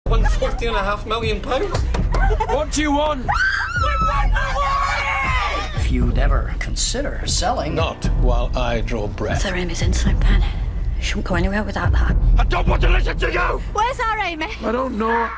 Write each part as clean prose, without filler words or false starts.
£140.5 million. What do you want? If you'd ever consider selling... Not while I draw breath. Sir Amy's insulin pen. Shouldn't go anywhere without that. I don't want to listen to you! Where's our Amy? I don't know.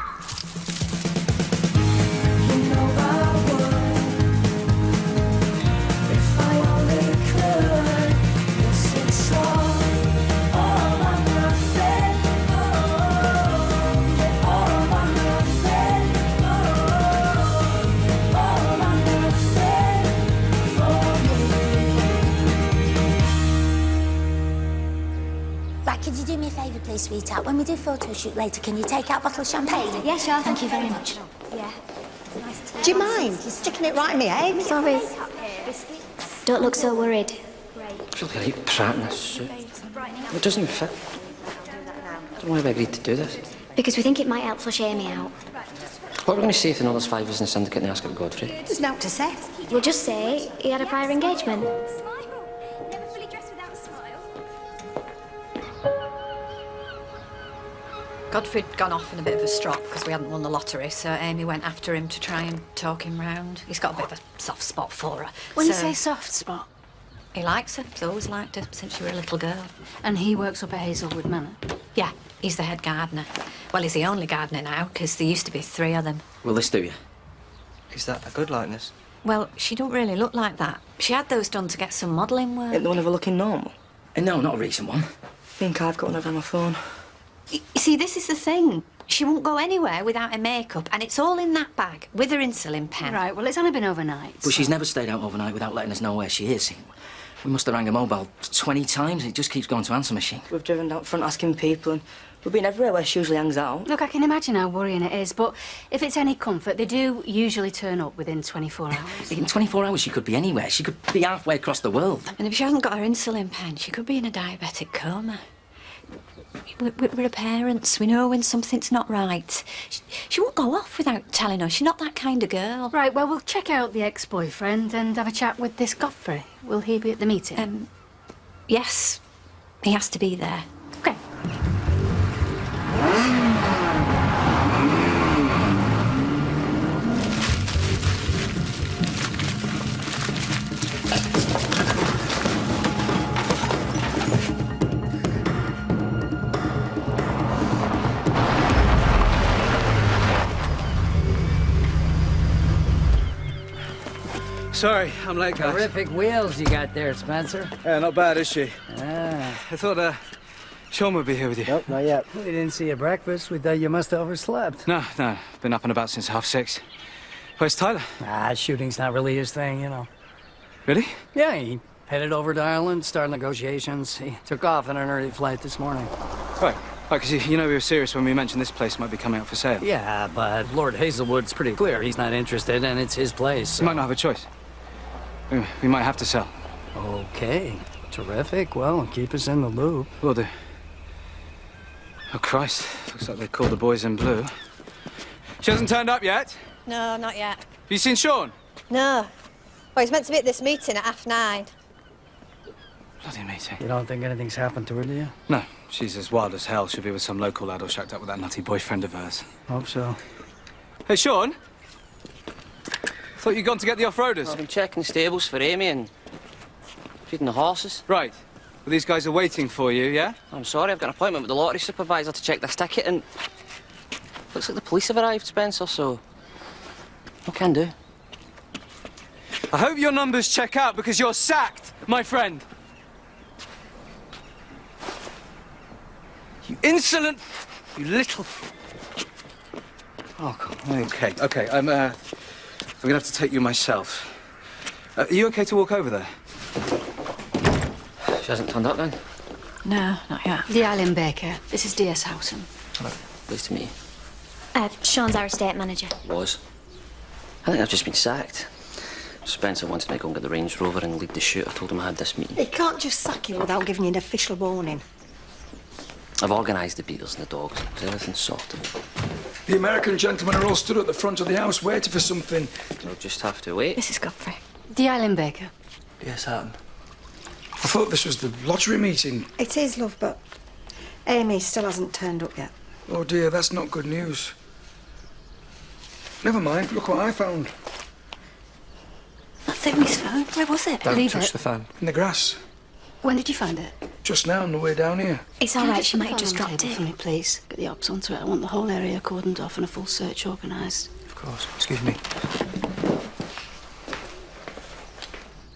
Right, could you do me a favour, please, sweetheart? When we do photo shoot later, can you take out a bottle of champagne? Yeah, sure. Thank you very much. Yeah. Nice to Do you mind? You're sticking it right in me, eh? Sorry. Don't look so worried. It's really like prat in this suit. It doesn't fit. I don't know why we agreed to do this. Because we think it might help flush Amy out. What are we going to say if the others 5 is in the syndicate and they ask about Godfrey? There's naught to say. We'll just say he had a prior engagement. Godfrey'd gone off in a bit of a strop because we hadn't won the lottery, so Amy went after him to try and talk him round. He's got a bit of a soft spot for her. When you say soft spot? He likes her. He's always liked her since she was a little girl. And he works up at Hazelwood Manor? Yeah, he's the head gardener. Well, he's the only gardener now, because there used to be 3 of them. Will this do you? Is that a good likeness? Well, she don't really look like that. She had those done to get some modelling work. Ain't the one of her looking normal? No, not a recent one. Think I've got one of her on my phone. You see, this is the thing. She won't go anywhere without her makeup, and it's all in that bag, with her insulin pen. Right, well, it's only been overnight. But she's never stayed out overnight without letting us know where she is. We must have rang her mobile 20 times. It just keeps going to answer machine. We've driven down front asking people, and we've been everywhere where she usually hangs out. Look, I can imagine how worrying it is, but if it's any comfort, they do usually turn up within 24 hours. In 24 hours, she could be anywhere. She could be halfway across the world. And if she hasn't got her insulin pen, she could be in a diabetic coma. We're her parents. We know when something's not right. She won't go off without telling us. She's not that kind of girl. Right, well, we'll check out the ex-boyfriend and have a chat with this Godfrey. Will he be at the meeting? Yes. He has to be there. OK. Sorry, I'm late, guys. Terrific wheels you got there, Spencer. Yeah, not bad, is she? Ah. I thought, Sean would be here with you. Nope, not yet. We didn't see you at breakfast. We thought you must have overslept. No. Been up and about since 6:30. Where's Tyler? Shooting's not really his thing, you know. Really? Yeah, he headed over to Ireland, started negotiations. He took off on an early flight this morning. Right, because you know we were serious when we mentioned this place might be coming out for sale. Yeah, but Lord Hazelwood's pretty clear. He's not interested, and it's his place. So. You might not have a choice. We might have to sell. Okay, terrific. Well, keep us in the loop. Will do. Oh, Christ. Looks like they called the boys in blue. She hasn't turned up yet? No, not yet. Have you seen Sean? No. Well, he's meant to be at this meeting at 9:30. Bloody meeting. You don't think anything's happened to her, do you? No. She's as wild as hell. She'll be with some local lad or shacked up with that nutty boyfriend of hers. Hope so. Hey, Sean? Thought you'd gone to get the off-roaders. I've been checking the stables for Amy and feeding the horses. Right. Well, these guys are waiting for you, yeah? I'm sorry, I've got an appointment with the lottery supervisor to check this ticket and... Looks like the police have arrived, Spencer, so... What can I do? I hope your numbers check out because you're sacked, my friend. You insolent... You little... Oh, God. Okay. I'm gonna have to take you myself. Are you okay to walk over there? She hasn't turned up then? No, not yet. The Island Baker. This is DS Houghton. Hello. Pleased to meet you. Sean's our estate manager. Was. I think I've just been sacked. Spencer wanted me to go and get the Range Rover and lead the shoot. I told him I had this meeting. You can't just sack him without giving you an official warning. I've organised the beaters and the dogs. Everything's sorted. The American gentlemen are all stood at the front of the house waiting for something. We'll just have to wait. This is Godfrey. The Island Baker. Yes, Houghton. I thought this was the lottery meeting. It is, love, but Amy still hasn't turned up yet. Oh dear, that's not good news. Never mind, look what I found. That's Amy's phone. Where was it? Don't Leave touch it. the phone. In the grass. When did you find it? Just now on the way down here. It's all right, she might have just dropped For it. me, please. Get the ops onto it. I want the whole area cordoned off and a full search organised. Of course. Excuse me.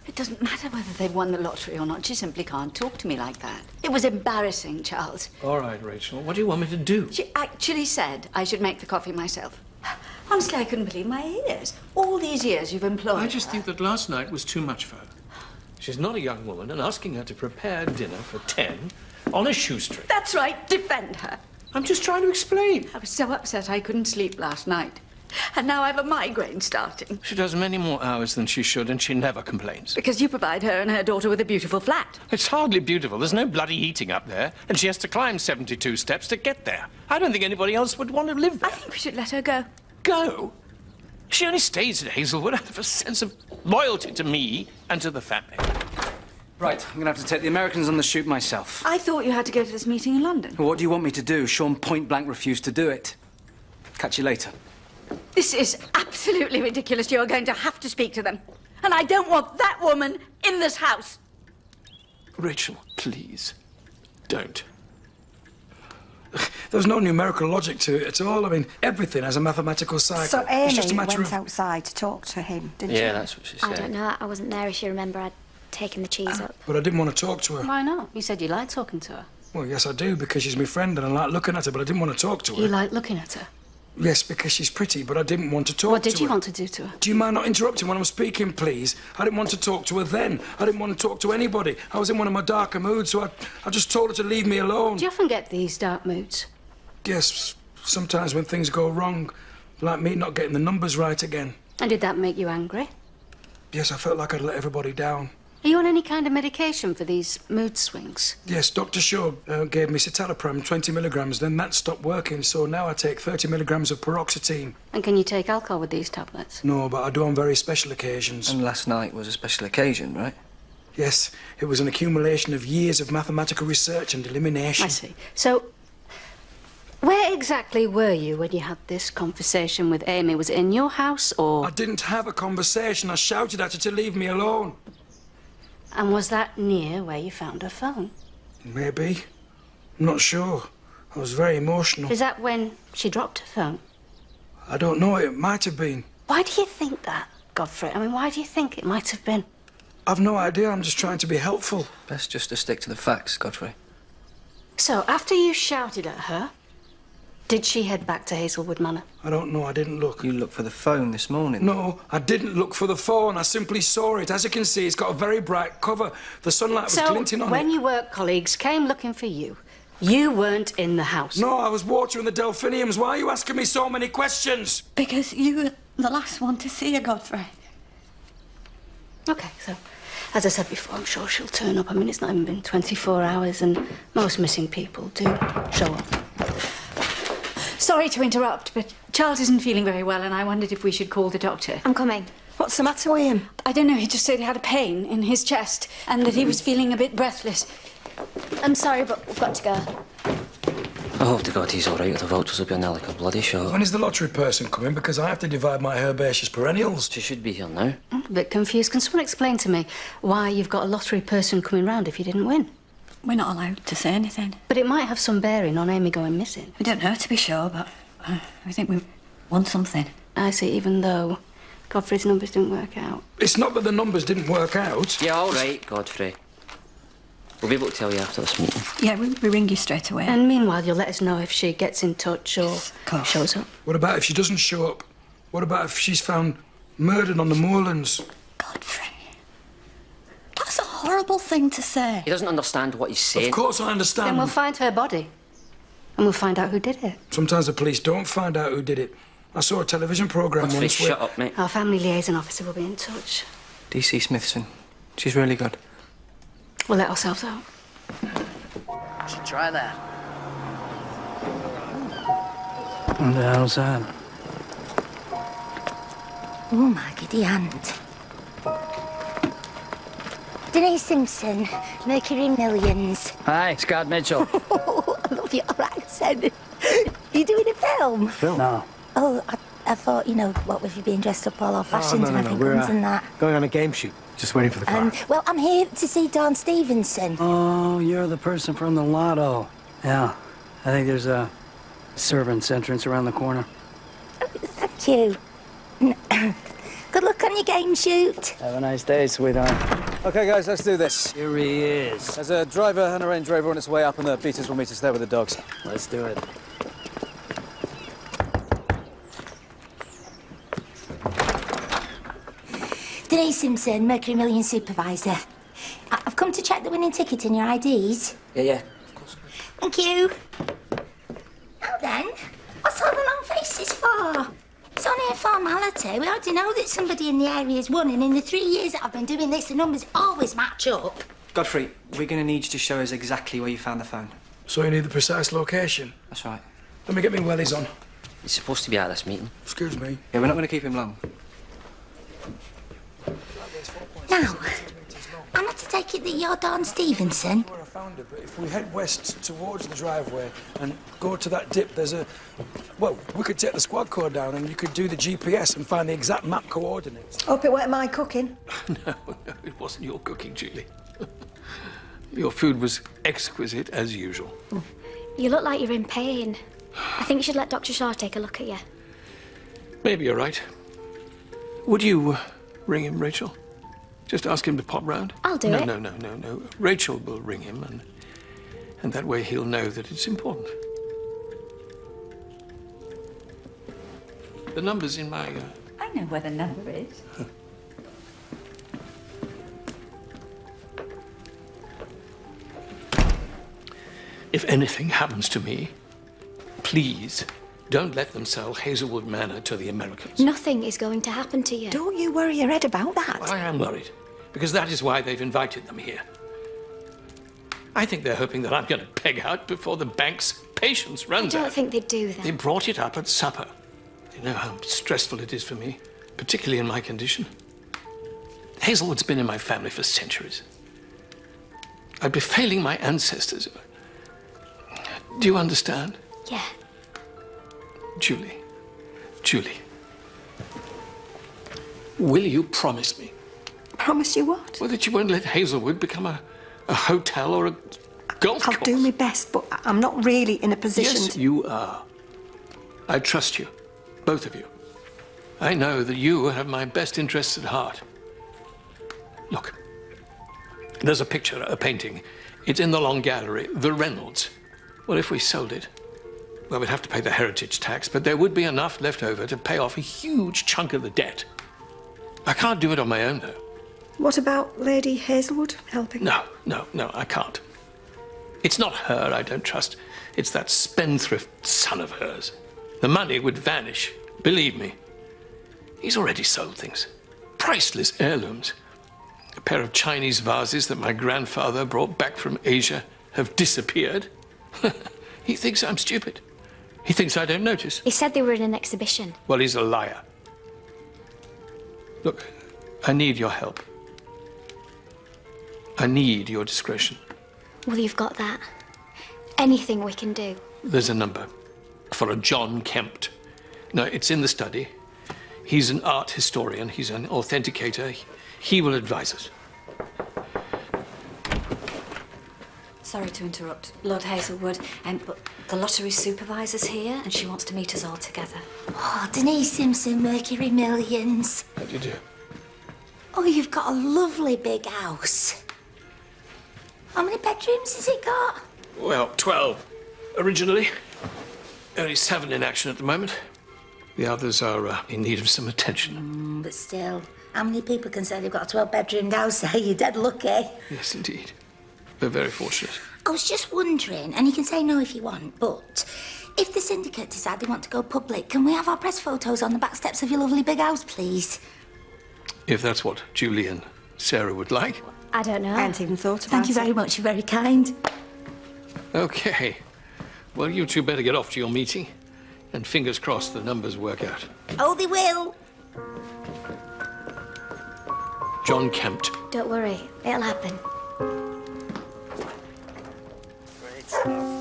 It doesn't matter whether they've won the lottery or not. She simply can't talk to me like that. It was embarrassing, Charles. All right, Rachel. What do you want me to do? She actually said I should make the coffee myself. Honestly, I couldn't believe my ears. All these years you've employed I just her. think that last night was too much for her. She's not a young woman, and asking her to prepare dinner for 10 on a shoestring. That's right, defend her. I'm just trying to explain. I was so upset I couldn't sleep last night. And now I have a migraine starting. She does many more hours than she should, and she never complains. Because you provide her and her daughter with a beautiful flat. It's hardly beautiful. There's no bloody heating up there, and she has to climb 72 steps to get there. I don't think anybody else would want to live there. I think we should let her go. Go? She only stays at Hazelwood out of a sense of loyalty to me and to the family. Right, I'm gonna have to take the Americans on the shoot myself. I thought you had to go to this meeting in London. Well, what do you want me to do? Sean point blank refused to do it. Catch you later. This is absolutely ridiculous. You're going to have to speak to them. And I don't want that woman in this house. Rachel, please, don't. There's no numerical logic to it at all. I mean, everything has a mathematical cycle. So It's just a Amy matter went of... outside to talk to him, didn't she? Yeah, that's what she said. I don't know. I wasn't there if you remember. I'd taken the cheese up. But I didn't want to talk to her. Why not? You said you liked talking to her. Well, yes, I do, because she's my friend and I like looking at her, but I didn't want to talk to her. You like looking at her. Yes, because she's pretty, but I didn't want to talk to her. What did you want to do to her? Do you mind not interrupting when I'm speaking, please? I didn't want to talk to her then. I didn't want to talk to anybody. I was in one of my darker moods, so I just told her to leave me alone. Do you often get these dark moods? Yes, sometimes when things go wrong, like me not getting the numbers right again. And did that make you angry? Yes, I felt like I'd let everybody down. Are you on any kind of medication for these mood swings? Yes, Dr. Shaw gave me citalopram, 20 milligrams, then that stopped working, so now I take 30 milligrams of paroxetine. And can you take alcohol with these tablets? No, but I do on very special occasions. And last night was a special occasion, right? Yes, it was an accumulation of years of mathematical research and elimination. I see. So, where exactly were you when you had this conversation with Amy? Was it in your house, or...? I didn't have a conversation. I shouted at her to leave me alone. And was that near where you found her phone? Maybe. I'm not sure. I was very emotional. Is that when she dropped her phone? I don't know. It might have been. Why do you think that, Godfrey? I mean, why do you think it might have been? I've no idea. I'm just trying to be helpful. Best just to stick to the facts, Godfrey. So, after you shouted at her, did she head back to Hazelwood Manor? I don't know. I didn't look. You looked for the phone this morning. No, I didn't look for the phone. I simply saw it. As you can see, it's got a very bright cover. The sunlight was glinting on it. So, when your work colleagues came looking for you, you weren't in the house? No, I was watering the delphiniums. Why are you asking me so many questions? Because you were the last one to see her, Godfrey. OK, so, as I said before, I'm sure she'll turn up. I mean, it's not even been 24 hours, and most missing people do show up. Sorry to interrupt, but Charles isn't feeling very well, and I wondered if we should call the doctor. I'm coming. What's the matter with him? I don't know, he just said he had a pain in his chest, and that he was feeling a bit breathless. I'm sorry, but we've got to go. I hope to God he's all right, or the vultures will be on there like a bloody shot. When is the lottery person coming? Because I have to divide my herbaceous perennials. She should be here now. I'm a bit confused. Can someone explain to me why you've got a lottery person coming round if you didn't win? We're not allowed to say anything. But it might have some bearing on Amy going missing. We don't know, to be sure, but we think we've won something. I see, even though Godfrey's numbers didn't work out. It's not that the numbers didn't work out. Yeah, all right, Godfrey. We'll be able to tell you after this meeting. Yeah, we ring you straight away. And meanwhile, you'll let us know if she gets in touch or shows up. What about if she doesn't show up? What about if she's found murdered on the moorlands? Godfrey. That's a horrible thing to say. He doesn't understand what he's saying. Of course I understand. Then we'll find her body. And we'll find out who did it. Sometimes the police don't find out who did it. I saw a television programme Godfrey, once where... shut up, mate. Our family liaison officer will be in touch. DC Smithson. She's really good. We'll let ourselves out. Should try that. What the hell's that? Oh, my giddy aunt. Denise Simpson, Mercury Millions. Hi, Scott Mitchell. I love your accent. Are you doing a film? Film? No. Oh, I thought, you know, what with you being dressed up all old-fashioned and having guns and that. Going on a game shoot. Just waiting for the car. Well, I'm here to see Dawn Stevenson. Oh, you're the person from the lotto. Yeah. I think there's a servant's entrance around the corner. Oh, thank you. Good luck on your game shoot. Have a nice day, sweetheart. Okay, guys, let's do this. Here he is. There's a driver and a Range Rover on its way up, and the beaters will meet us there with the dogs. Let's do it. Denise Simpson, Mercury Million supervisor. I've come to check the winning ticket in your IDs. Yeah, of course. Thank you. Now then, what's all the long faces for? It's only a formality. We already know that somebody in the area's won, and in the 3 years that I've been doing this, the numbers always match up. Godfrey, we're going to need you to show us exactly where you found the phone. So you need the precise location? That's right. Let me get my wellies on. He's supposed to be at this meeting. Excuse me. Yeah, we're not going to keep him long. Now, I'm not to take it that you're Dawn Stevenson. Where I found her, but if we head west towards the driveway and go to that dip, there's a... Well, we could take the squad car down and you could do the GPS and find the exact map coordinates. Hope it weren't my cooking. No, it wasn't your cooking, Julie. Your food was exquisite as usual. You look like you're in pain. I think you should let Dr. Shaw take a look at you. Maybe you're right. Would you ring him, Rachel? Just ask him to pop round? I'll do it. No. Rachel will ring him, and that way he'll know that it's important. The number's in my... I know where the number is. If anything happens to me, please don't let them sell Hazelwood Manor to the Americans. Nothing is going to happen to you. Don't you worry your head about that. Well, I am worried, because that is why they've invited them here. I think they're hoping that I'm going to peg out before the bank's patience runs out. I don't think they'd do that. They brought it up at supper. They know how stressful it is for me, particularly in my condition. Hazelwood's been in my family for centuries. I'd be failing my ancestors. Do you understand? Yeah. Julie, will you promise me? Promise you what? Well, that you won't let Hazelwood become a hotel or a golf course. I'll do my best, but I'm not really in a position Yes, to... you are. I trust you, both of you. I know that you have my best interests at heart. Look, there's a picture, a painting. It's in the Long Gallery, the Reynolds. Well, if we sold it, well, we'd have to pay the heritage tax, but there would be enough left over to pay off a huge chunk of the debt. I can't do it on my own, though. What about Lady Hazelwood helping? No, I can't. It's not her I don't trust. It's that spendthrift son of hers. The money would vanish, believe me. He's already sold things. Priceless heirlooms. A pair of Chinese vases that my grandfather brought back from Asia have disappeared. He thinks I'm stupid. He thinks I don't notice. He said they were in an exhibition. Well, he's a liar. Look, I need your help. I need your discretion. Well, you've got that. Anything we can do. There's a number for a John Kempt. No, it's in the study. He's an art historian. He's an authenticator. He will advise us. Sorry to interrupt, Lord Hazelwood, but the lottery supervisor's here and she wants to meet us all together. Oh, Denise Simpson, Mercury Millions. How do you do? Oh, you've got a lovely big house. How many bedrooms has it got? Well, 12 originally. Only 7 in action at the moment. The others are in need of some attention. But still, how many people can say they've got a 12-bedroomed house? You're dead lucky. Yes, indeed. We're very fortunate. I was just wondering, and you can say no if you want, but if the Syndicate decide they want to go public, can we have our press photos on the back steps of your lovely big house, please? If that's what Julie and Sarah would like. I don't know. I hadn't even thought about it. Thank you very much. You're very kind. Okay. Well, you two better get off to your meeting. And fingers crossed the numbers work out. Oh, they will. John Kempt. Don't worry. It'll happen. Great stuff.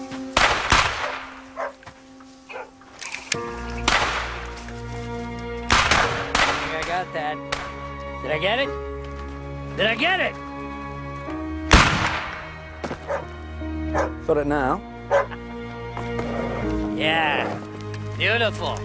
about that. Did I get it? Did I get it? Got it now? Yeah. Beautiful.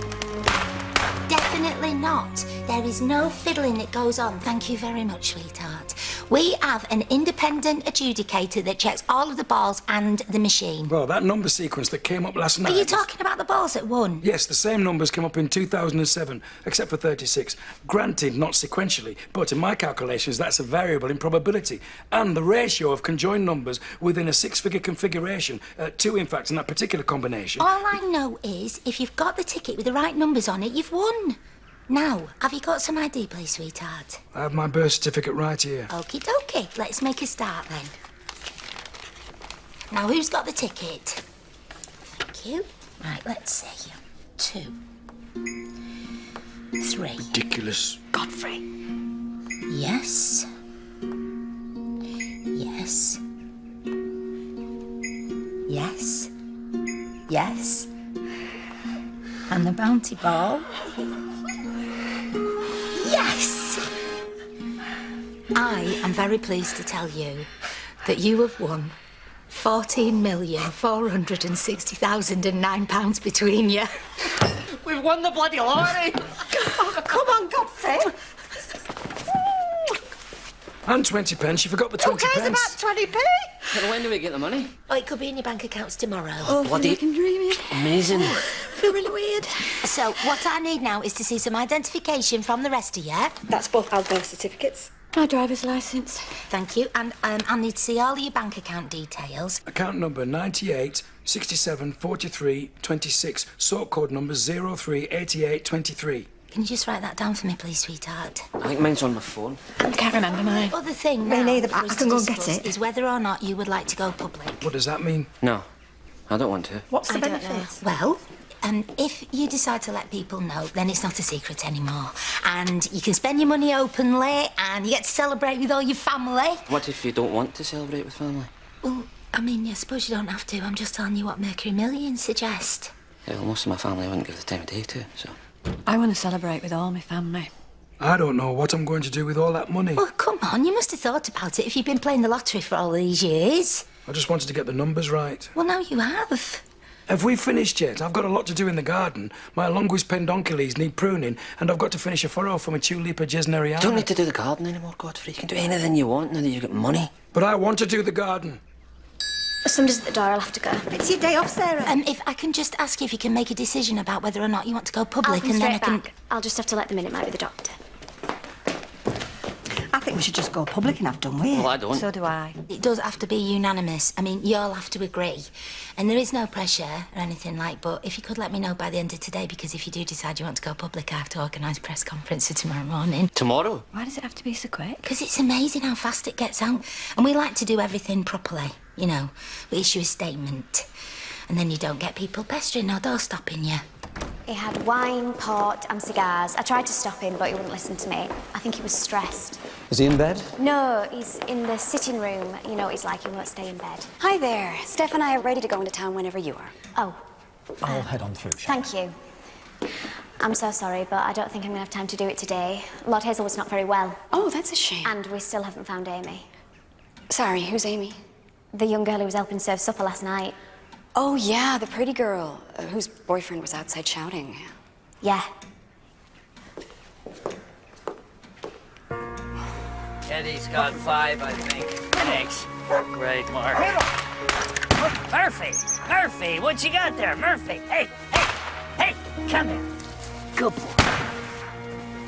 Definitely not. There is no fiddling that goes on. Thank you very much, sweetheart. We have an independent adjudicator that checks all of the balls and the machine. Well, that number sequence that came up last night... Are you talking about the balls that won? Yes, the same numbers came up in 2007, except for 36. Granted, not sequentially, but in my calculations, that's a variable in probability. And the ratio of conjoined numbers within a six-figure configuration, two, in fact, in that particular combination... All I know is, if you've got the ticket with the right numbers on it, you've won. Now, have you got some ID, please, sweetheart? I have my birth certificate right here. Okie dokie. Let's make a start, then. Now, who's got the ticket? Thank you. Right, let's see. 2, 3. Ridiculous. Godfrey. Yes. Yes. Yes. Yes. And the bounty ball. Yes! I am very pleased to tell you that you have won £14,460,009 between you. We've won the bloody lottery! Oh, come on, Godfrey. And 20 pence. You forgot the 20 Who cares pence. about 20p? And when do we get the money? Oh, it could be in your bank accounts tomorrow. Oh, Bloody fucking dreaming. amazing. I feel really weird. So, what I need now is to see some identification from the rest of you. That's both our birth certificates. My driver's licence. Thank you. And I need to see all of your bank account details. Account number 98 67 43 26. Sort code number 03 88 23. Can you just write that down for me, please, sweetheart? I think mine's on my phone. I can't remember mine. Other thing Me now neither, for but us I can to go and get discuss it. is whether or not you would like to go public. What does that mean? No, I don't want to. What's the I don't benefit? know. Well, if you decide to let people know, then it's not a secret anymore. And you can spend your money openly, and you get to celebrate with all your family. What if you don't want to celebrate with family? Well, I mean, I suppose you don't have to. I'm just telling you what Mercury Millions suggest. Yeah, well, most of my family I wouldn't give the time of day to, so... I want to celebrate with all my family. I don't know what I'm going to do with all that money. Well, come on, you must have thought about it if you've been playing the lottery for all these years. I just wanted to get the numbers right. Well, now you have. Have we finished yet? I've got a lot to do in the garden. My longus pendoncules need pruning, and I've got to finish a furrow for my tulipa gesneriana. You don't need to do the garden anymore, Godfrey. You can do anything you want now that you've got money. But I want to do the garden. Somebody's at the door, I'll have to go. It's your day off, Sarah. If I can just ask you if you can make a decision about whether or not you want to go public, I'll come and then I straight can... back. I'll just have to let them in, it might be the doctor. I think we should just go public and have done with it. Well, I don't. So do I. It does have to be unanimous. I mean, you'll have to agree. And there is no pressure or anything like, but if you could let me know by the end of today, because if you do decide you want to go public, I have to organise a press conference for tomorrow morning. Tomorrow? Why does it have to be so quick? Because it's amazing how fast it gets out. And we like to do everything properly, you know. We issue a statement, and then you don't get people pestering or door stopping you. He had wine, port and cigars. I tried to stop him, but he wouldn't listen to me. I think he was stressed. Is he in bed? No, he's in the sitting room. You know what he's like, he won't stay in bed. Hi there. Steph and I are ready to go into town whenever you are. Oh, I'll head on through, shall thank you. I'm so sorry, but I don't think I'm going to have time to do it today. Lord Hazelwood's not very well. Oh, that's a shame. And we still haven't found Amy. Sorry, who's Amy? The young girl who was helping serve supper last night. Oh, yeah, the pretty girl whose boyfriend was outside shouting. Yeah. Eddie's got 5, I think. Thanks. Great, Mark. Murphy! Murphy, what you got there? Murphy! Hey! Come here. Good boy.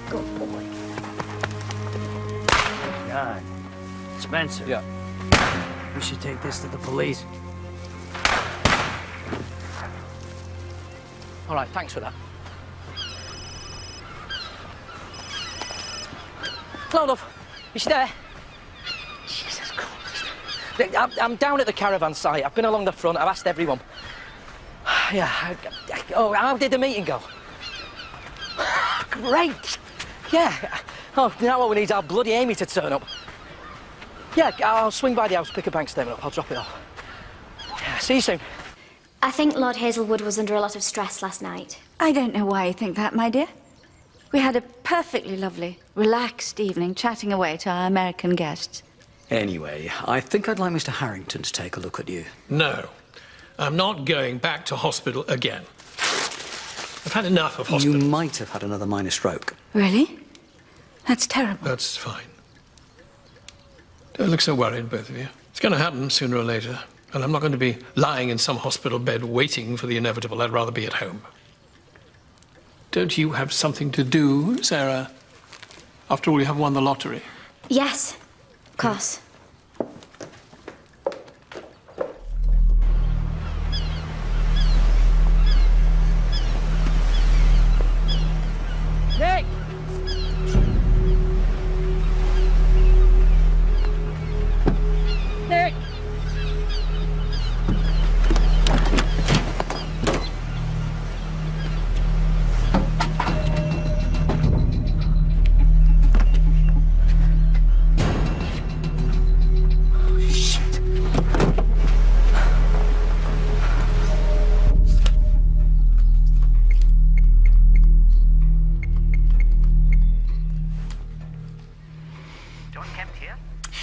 Good boy. God. Spencer. Yeah. We should take this to the police. All right, thanks for that. Hello, love. Is she there? Jesus Christ. I'm down at the caravan site. I've been along the front. I've asked everyone. Yeah. Oh, how did the meeting go? Great. Yeah. Oh, now all we need is our bloody Amy to turn up. Yeah, I'll swing by the house, pick a bank statement up. I'll drop it off. Yeah, see you soon. I think Lord Hazelwood was under a lot of stress last night. I don't know why you think that, my dear. We had a perfectly lovely, relaxed evening chatting away to our American guests. Anyway, I think I'd like Mr. Harrington to take a look at you. No. I'm not going back to hospital again. I've had enough of hospital. You might have had another minor stroke. Really? That's terrible. That's fine. Don't look so worried, both of you. It's going to happen sooner or later. And I'm not going to be lying in some hospital bed waiting for the inevitable. I'd rather be at home. Don't you have something to do, Sarah? After all, you have won the lottery. Yes, of course. Nick! Nick!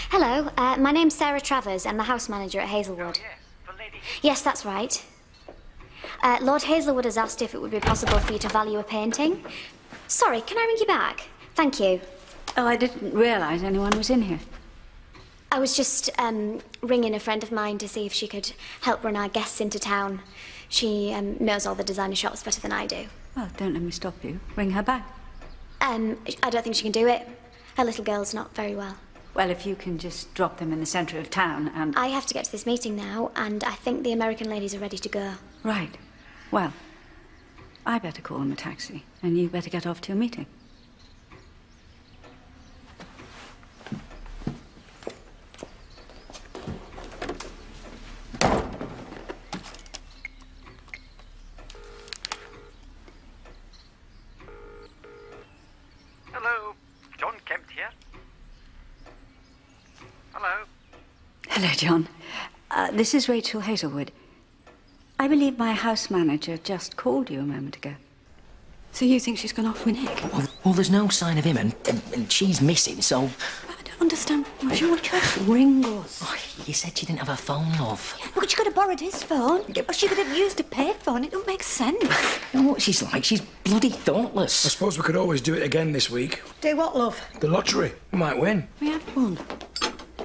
Hello, my name's Sarah Travers. I'm the house manager at Hazelwood. Yes, that's right. Lord Hazelwood has asked if it would be possible for you to value a painting. Sorry, can I ring you back? Thank you. Oh, I didn't realise anyone was in here. I was just ringing a friend of mine to see if she could help run our guests into town. She knows all the designer shops better than I do. Well, don't let me stop you. Ring her back. I don't think she can do it. Her little girl's not very well. Well, if you can just drop them in the centre of town and... I have to get to this meeting now, and I think the American ladies are ready to go. Right. Well, I better call them a taxi, and you better get off to your meeting. Hello, John Kemp here. Hello. Hello, John. This is Rachel Hazelwood. I believe my house manager just called you a moment ago. So you think she's gone off with Nick? Well, there's no sign of him, and she's missing, so... I don't understand. Why she would just ring us? Oh, you said she didn't have a phone, love. Yeah, but she could have borrowed his phone. Or she could have used a payphone. It don't make sense. You know what she's like? She's bloody thoughtless. I suppose we could always do it again this week. Do what, love? The lottery. We might win. We have won.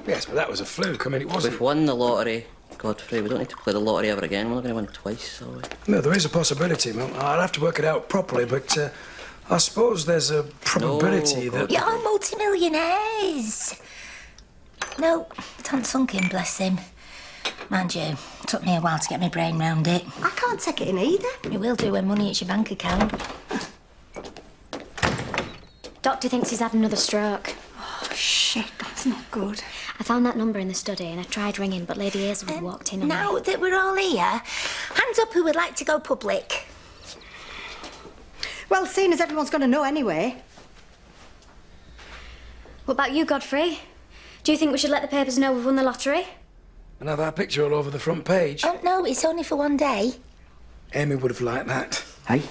Yes, but that was a fluke. I mean, it wasn't... We've won the lottery, Godfrey. We don't need to play the lottery ever again. We're not going to win twice, are we? No, there is a possibility. Well, I'd have to work it out properly, but I suppose there's a probability that... You're multi-millionaires. No, it hasn't sunk in, bless him. Mind you, it took me a while to get my brain round it. I can't take it in either. You will do when money hits your bank account. Doctor thinks he's had another stroke. Oh, shit, that's not good. I found that number in the study and I tried ringing, but Lady Hazelwood walked in on Now me. that we're all here, hands up who would like to go public. Well, seeing as everyone's going to know anyway. What about you, Godfrey? Do you think we should let the papers know we've won the lottery? And have our picture all over the front page. Oh, no, it's only for one day. Amy would have liked that. Hey?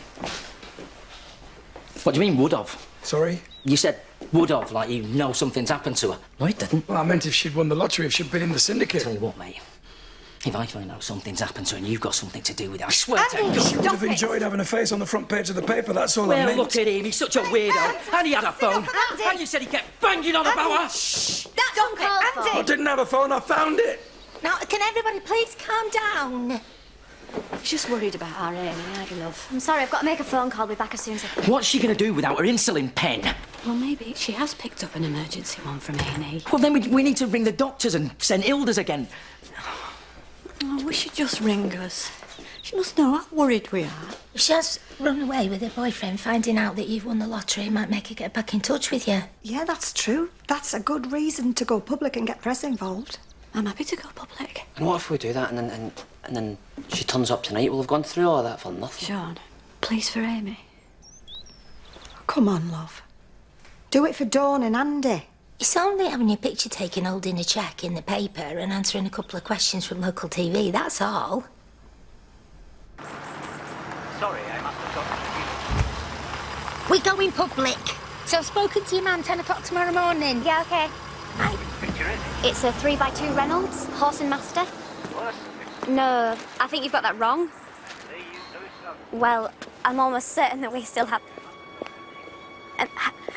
What do you mean, would have? Sorry? You said would have, like you know something's happened to her. No, it didn't. Well, I meant if she'd won the lottery, if she'd been in the syndicate. Tell you what, mate. If I find out something's happened to her and you've got something to do with it, I swear to She God. would have enjoyed having a face on the front page of the paper, that's all I Well, meant. look at him, he's such a weirdo. And he had a phone. And you said he kept banging on about her. Shh! That's uncalled for. I didn't have a phone, I found it. Now, can everybody please calm down? He's just worried about our Amy, aren't you, love? I'm sorry, I've got to make a phone call. I'll be back as soon as I can. What's she going to do without her insulin pen? Well, maybe she has picked up an emergency one from A&E. Well, then we need to ring the doctors and send Hilda's again. Oh, we should just ring us. She must know how worried we are. If she has run away with her boyfriend, finding out that you've won the lottery might make her get back in touch with you. Yeah, that's true. That's a good reason to go public and get press involved. I'm happy to go public. And what if we do that and then she turns up tonight? We'll have gone through all that for nothing. Sean, please for Amy. Come on, love. Do it for Dawn and Andy. It's only having your picture taken holding a cheque in the paper and answering a couple of questions from local TV, that's all. Sorry, I must have got We go in public. So I've spoken to your man 10 o'clock tomorrow morning. Yeah, okay. Right. It's a 3x2 Reynolds, horse and master. What? No, I think you've got that wrong. Well, I'm almost certain that we still have...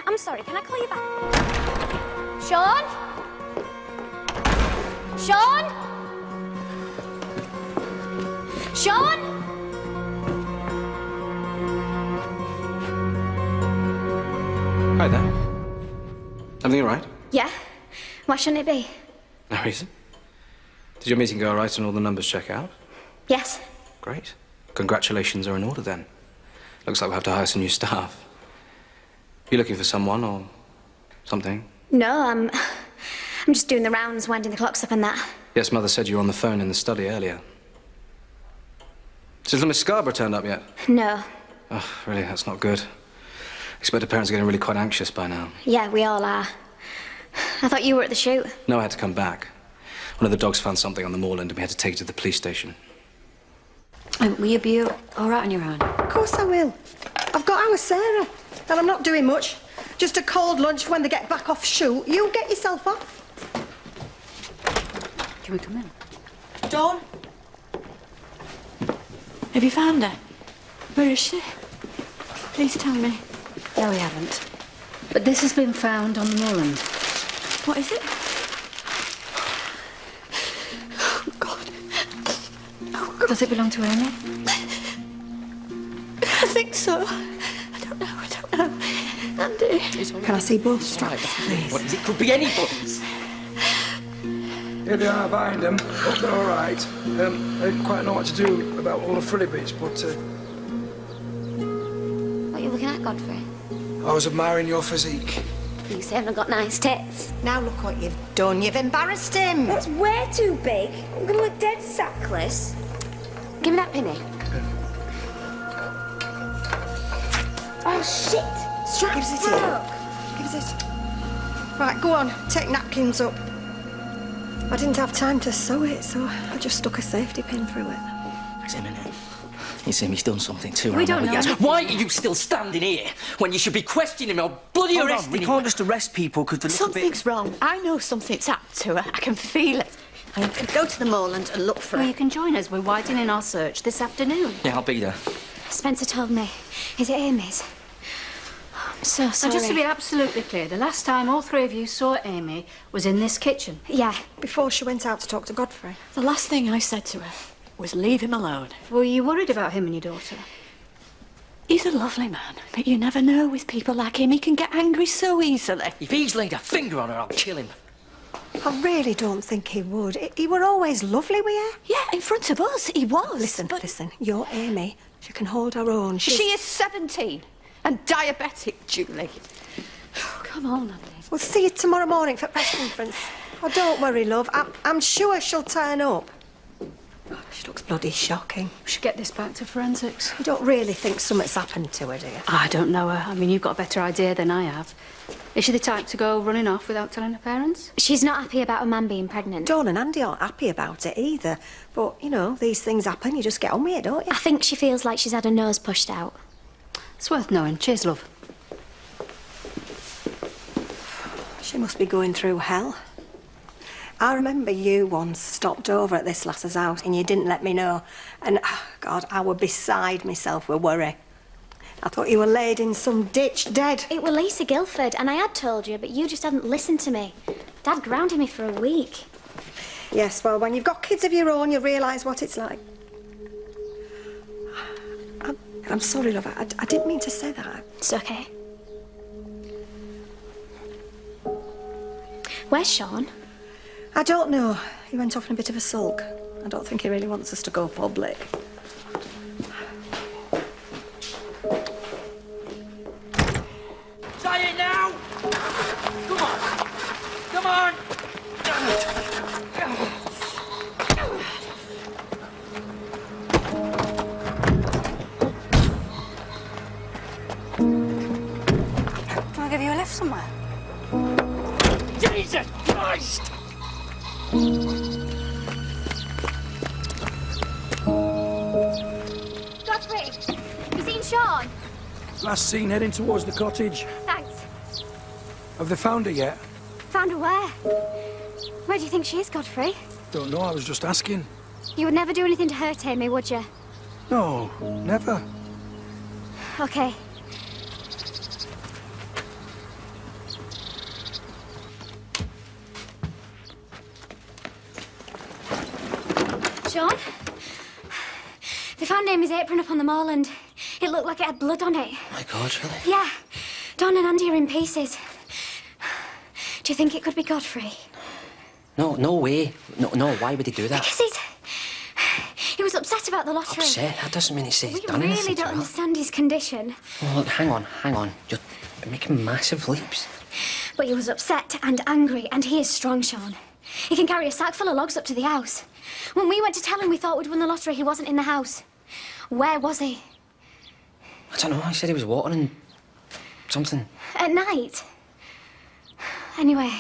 I'm sorry, can I call you back? Sean? Sean? Sean? Hi there. Everything all right? Yeah? Why shouldn't it be? No reason. Did your meeting go all right and all the numbers check out? Yes. Great. Congratulations are in order then. Looks like we'll have to hire some new staff. You looking for someone or something? No, I'm just doing the rounds, winding the clocks up and that. Yes, Mother said you were on the phone in the study earlier. Has little Miss Scarborough turned up yet? No. Oh, really, that's not good. I expect her parents are getting really quite anxious by now. Yeah, we all are. I thought you were at the shoot. No, I had to come back. One of the dogs found something on the moorland and we had to take it to the police station. Will you be all right on your own? Of course I will. I've got our Sarah, and I'm not doing much. Just a cold lunch for when they get back off shoot. You get yourself off. Can we come in? Dawn? Have you found her? Where is she? Please tell me. No, we haven't. But this has been found on the moorland. What is it? Does it belong to Amy? I think so. I don't know. Andy. Can I see both straps, please? What is it? Could be anybody's. Here they are behind them. Hope they're all right. I didn't quite know what to do about all the frilly bits, but What are you looking at, Godfrey? I was admiring your physique. You say I've got nice tits. Now look what you've done. You've embarrassed him. That's way too big. I'm gonna look dead sackless. Give me that penny. Oh, shit! Give us it here. Give us it. Right, go on. Take napkins up. I didn't have time to sew it, so I just stuck a safety pin through it. Wait a minute. You see, he's done something too. We don't know anything. Why are you still standing here when you should be questioning him or bloody arresting We him? can't just arrest people because they're Something's wrong. I know something's happened to her. I can feel it. You can go to the moorland and look for her. You can join us. We're widening our search this afternoon. Yeah, I'll be there. Spencer told me. Is it Amy's? Oh, I'm so sorry. And just to be absolutely clear, the last time all three of you saw Amy was in this kitchen. Yeah. Before she went out to talk to Godfrey. The last thing I said to her was leave him alone. Were you worried about him and your daughter? He's a lovely man, but you never know with people like him. He can get angry so easily. If he's laid a finger on her, I'll kill him. I really don't think he would. He were always lovely with her. Yeah, in front of us, he was. Listen, you're Amy. She can hold her own. She is 17 and diabetic, Julie. Oh, come on, Andy. We'll see you tomorrow morning for press conference. Oh, don't worry, love. I'm sure she'll turn up. Oh, she looks bloody shocking. We should get this back to forensics. You don't really think something's happened to her, do you? I don't know her. I mean, you've got a better idea than I have. Is she the type to go running off without telling her parents? She's not happy about a man being pregnant. Dawn and Andy aren't happy about it either. But, you know, these things happen. You just get on with it, don't you? I think she feels like she's had her nose pushed out. It's worth knowing. Cheers, love. She must be going through hell. I remember you once stopped over at this lass's house and you didn't let me know. And, oh, God, I were beside myself with worry. I thought you were laid in some ditch dead. It were Lisa Guildford, and I had told you, but you just hadn't listened to me. Dad grounded me for a week. Yes, well, when you've got kids of your own, you realise what it's like. I'm sorry, love. I didn't mean to say that. It's okay. Where's Sean? I don't know. He went off in a bit of a sulk. I don't think he really wants us to go public. Say it now! Come on! Come on! Can I give you a lift somewhere? Jesus Christ! Godfrey, you seen Sean? Last seen heading towards the cottage. Thanks. Have they found her yet? Found her where? Where do you think she is, Godfrey? Don't know, I was just asking. You would never do anything to hurt Amy, would you? No, never. Okay. Sean? They found Amy's apron up on the moorland. It looked like it had blood on it. My God, really? Yeah. Don and Andy are in pieces. Do you think it could be Godfrey? No, no way. No, why would he do that? Because he was upset about the lottery. Upset? That doesn't mean he's done We anything really to don't her. understand his condition. Oh, look, hang on. You're making massive leaps. But he was upset and angry, and he is strong, Sean. He can carry a sack full of logs up to the house. When we went to tell him we thought we'd won the lottery, he wasn't in the house. Where was he? I don't know. He said he was watering something. At night. Anyway,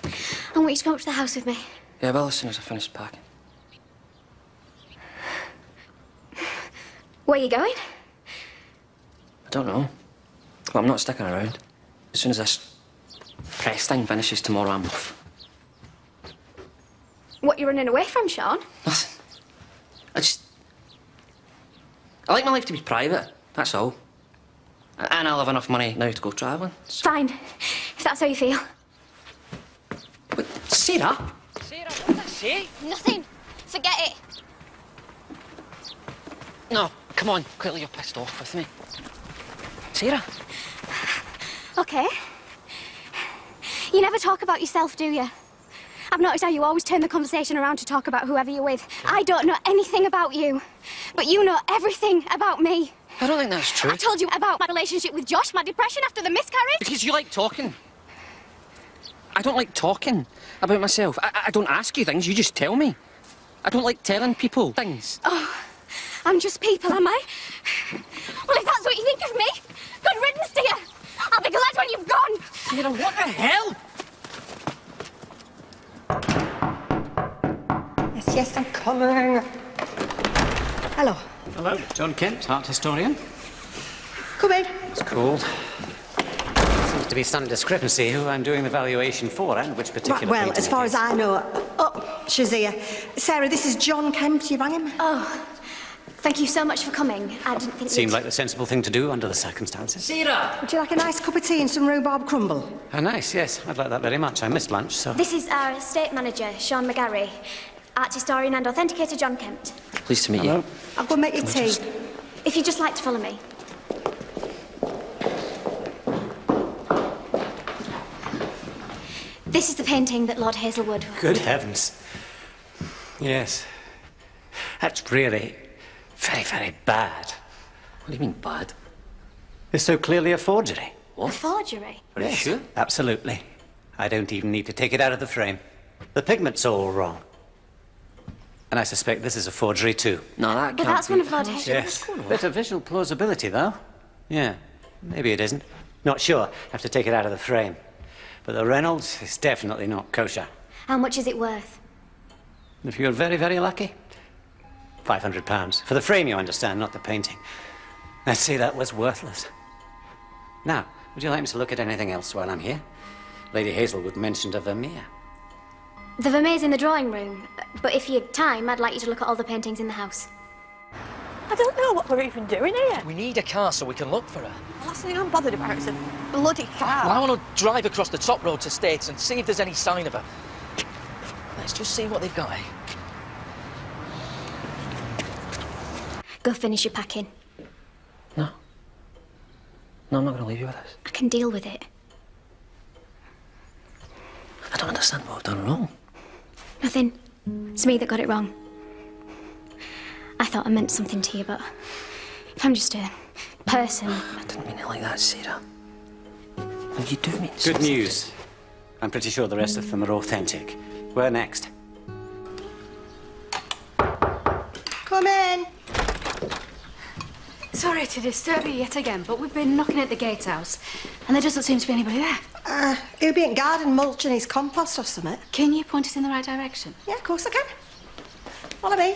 I want you to come up to the house with me. Yeah, well, as soon as I finish packing. Where are you going? I don't know. Well, I'm not sticking around. As soon as this press thing finishes tomorrow, I'm off. What you running away from, Sean? Nothing. I like my life to be private, that's all. And I'll have enough money now to go travelling. Fine, if that's how you feel. But, Sarah? Sarah, what did I say? Nothing. Forget it. No, come on, quickly, you're pissed off with me. Sarah? Okay. You never talk about yourself, do you? I've noticed how you always turn the conversation around to talk about whoever you're with. I don't know anything about you, but you know everything about me. I don't think that's true. I told you about my relationship with Josh, my depression after the miscarriage. Because you like talking. I don't like talking about myself. I don't ask you things, you just tell me. I don't like telling people things. Oh, I'm just people, am I? Well, if that's what you think of me, good riddance to you. I'll be glad when you've gone. Sarah, what the hell? Yes, I'm coming. Hello. Hello, John Kent, art historian. Come in. It's cool. Seems to be some discrepancy who I'm doing the valuation for and which particular Right, well, painting as far it as is. I know... Oh, she's here. Sarah, this is John Kemp. You rang him? Oh, thank you so much for coming. I didn't think Seemed like the sensible thing to do under the circumstances. Sarah! Would you like a nice cup of tea and some rhubarb crumble? Oh, nice, yes. I'd like that very much. I missed lunch, so... This is our estate manager, Sean McGarry, art historian and authenticator John Kent. Pleased to meet you. I'll go make you tea. If you'd just like to follow me. This is the painting that Lord Hazelwood... Good heavens. Yes. That's really very, very bad. What do you mean, bad? It's so clearly a forgery. A forgery? Are you sure? Absolutely. I don't even need to take it out of the frame. The pigment's all wrong. And I suspect this is a forgery too. No, that But can't that's be. one of Lord Hazelwood's. Yes. Bit of visual plausibility, though. Yeah. Maybe it isn't. Not sure. Have to take it out of the frame. But the Reynolds is definitely not kosher. How much is it worth? If you're very, very lucky, £500. For the frame, you understand, not the painting. I'd say that was worthless. Now, would you like me to look at anything else while I'm here? Lady Hazelwood mentioned a Vermeer. The Vermeer's in the drawing room, but if you had time, I'd like you to look at all the paintings in the house. I don't know what we're even doing here. We need a car so we can look for her. The last thing I'm bothered about is a bloody car. Well, I want to drive across the top road to States and see if there's any sign of her. Let's just see what they've got, eh? Go finish your packing. No. No, I'm not going to leave you with this. I can deal with it. I don't understand what I've done wrong. Nothing. It's me that got it wrong. I thought I meant something to you, but if I'm just a person... I didn't mean it like that, Sarah. Well, you do mean Good something. news. I'm pretty sure the rest of them are authentic. Where next? Come in. Sorry to disturb you yet again, but we've been knocking at the gatehouse, and there doesn't seem to be anybody there. He'll be in garden mulching his compost or something. Can you point us in the right direction? Yeah, of course I can. Follow me.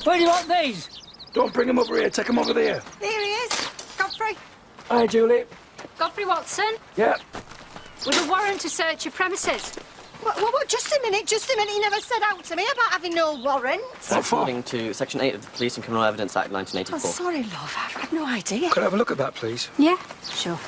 Where do you want these? Don't bring him over here. Take him over there. Here he is. Godfrey. Hi, Julie. Godfrey Watson? Yeah. With a warrant to search your premises. What? Just a minute. You never said out to me about having no warrant. According to Section 8 of the Police and Criminal Evidence Act, 1984. Oh, sorry, love. I've had no idea. Could I have a look at that, please? Yeah, sure.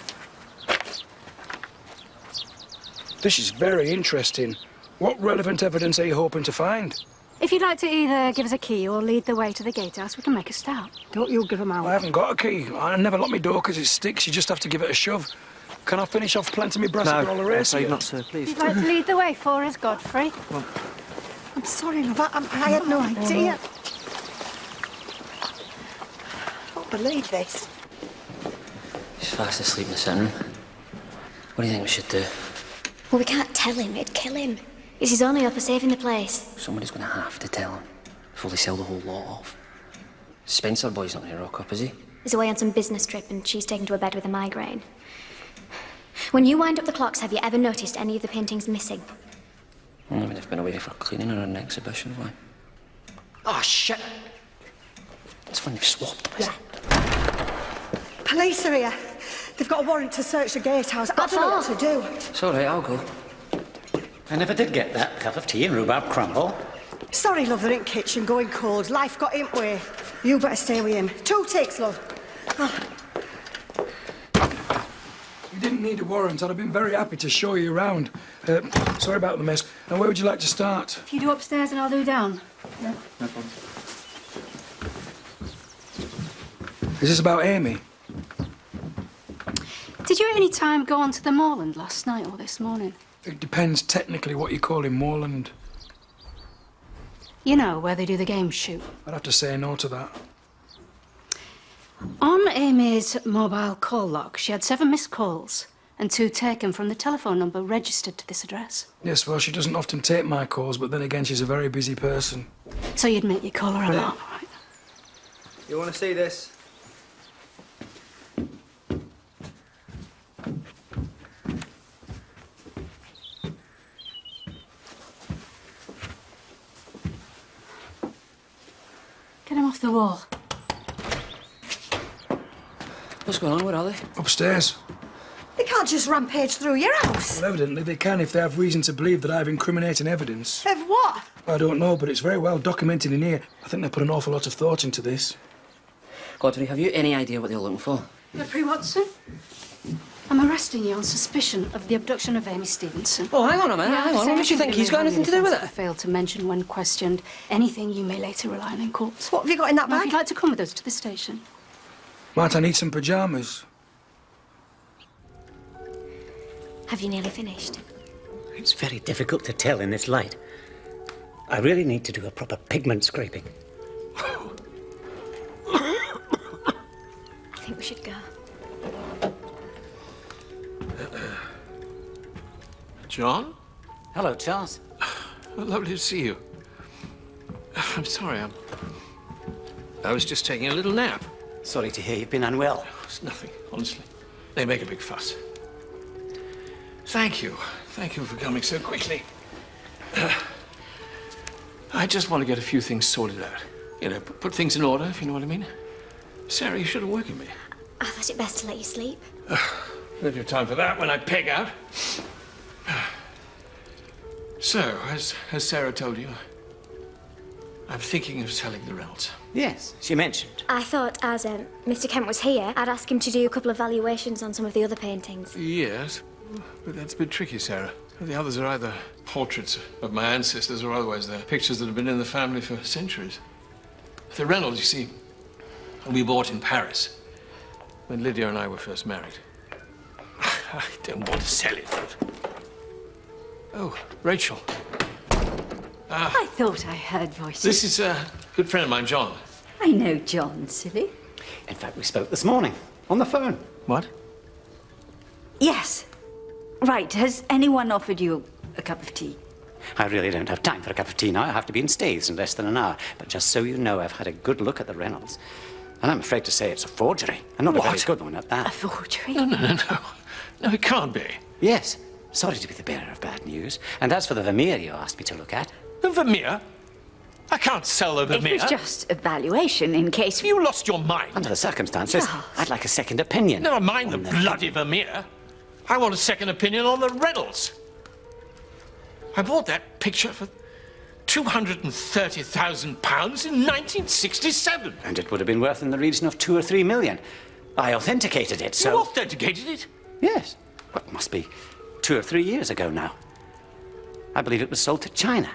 This is very interesting. What relevant evidence are you hoping to find? If you'd like to either give us a key or lead the way to the gatehouse, we can make a start. Don't you give them out. I haven't got a key. I never lock my door because it sticks. You just have to give it a shove. Can I finish off planting my brassica all the race? No, not, sir, please. If you'd like to lead the way for us, Godfrey. Well, I'm sorry, love. I had no idea. I don't believe this. He's fast asleep in the sitting room. What do you think we should do? Well, we can't tell him. It'd kill him. It's his only hope of saving the place. Somebody's going to have to tell him before they sell the whole lot off. Spencer boy's not going to rock up, is he? He's away on some business trip and she's taken to a bed with a migraine. When you wind up the clocks, have you ever noticed any of the paintings missing? Well, maybe they've been away for cleaning or an exhibition, why? Oh, shit. It's when they've swapped them, is it? Police are here. They've got a warrant to search the gatehouse. I don't know what to do. It's all right, I'll go. I never did get that cup of tea and rhubarb crumble. Sorry, love, they're in kitchen, going cold. Life got in way. You better stay with him. 2 ticks, love. Oh. You didn't need a warrant. I'd have been very happy to show you around. Sorry about the mess. Now, where would you like to start? If you do upstairs and I'll do down. Yeah, no problem. Is this about Amy? Did you at any time go on to the moorland last night or this morning? It depends technically what you call in moorland. You know, where they do the game shoot. I'd have to say no to that. On Amy's mobile call log, she had 7 missed calls and 2 taken from the telephone number registered to this address. Yes, well, she doesn't often take my calls, but then again, she's a very busy person. So you admit you call her a lot, right? You want to see this? Get him off the wall. What's going on? Where are they? Upstairs. They can't just rampage through your house. Well, evidently they can if they have reason to believe that I have incriminating evidence. Of what? I don't know, but it's very well documented in here. I think they put an awful lot of thought into this. Godfrey, have you any idea what they're looking for? Godfrey Watson? I'm arresting you on suspicion of the abduction of Amy Stevenson. Oh, hang on a minute, hang on. What makes you think he's got anything to do with it? I failed to mention when questioned anything you may later rely on in court. What have you got in that Well, bag? if you'd like to come with us to the station. Might I need some pyjamas? Have you nearly finished? It's very difficult to tell in this light. I really need to do a proper pigment scraping. I think we should go. John? Hello, Charles. Lovely to see you. I'm sorry, I was just taking a little nap. Sorry to hear you've been unwell. It's nothing, honestly. They make a big fuss. Thank you. Thank you for coming so quickly. I just want to get a few things sorted out. You know, put things in order, if you know what I mean. Sarah, you shouldn't work me. I thought it best to let you sleep. Plenty of time for that when I peg out. So, has Sarah told you? I'm thinking of selling the Reynolds. Yes, she mentioned. I thought, as Mr. Kent was here, I'd ask him to do a couple of valuations on some of the other paintings. Yes, but that's a bit tricky, Sarah. The others are either portraits of my ancestors or otherwise they're pictures that have been in the family for centuries. The Reynolds, you see, we bought in Paris when Lydia and I were first married. I don't want to sell it, but... Oh, Rachel. I thought I heard voices. This is a good friend of mine, John. I know John, silly. In fact, we spoke this morning on the phone. What? Yes. Right. Has anyone offered you a cup of tea? I really don't have time for a cup of tea now. I have to be in Staithes in less than an hour. But just so you know, I've had a good look at the Reynolds. And I'm afraid to say it's a forgery. And not a very good one at that. A forgery? No. No, it can't be. Yes. Sorry to be the bearer of bad news. And as for the Vermeer you asked me to look at... The Vermeer? I can't sell her the It mirror. was just a valuation in case... You lost your mind. Under the circumstances, Charles. I'd like a second opinion. Never mind the bloody Vermeer. I want a second opinion on the Reynolds. I bought that picture for £230,000 in 1967. And it would have been worth in the region of 2 or 3 million. I authenticated it, so... You authenticated it? Yes. Well, it must be 2 or 3 years ago now. I believe it was sold to China.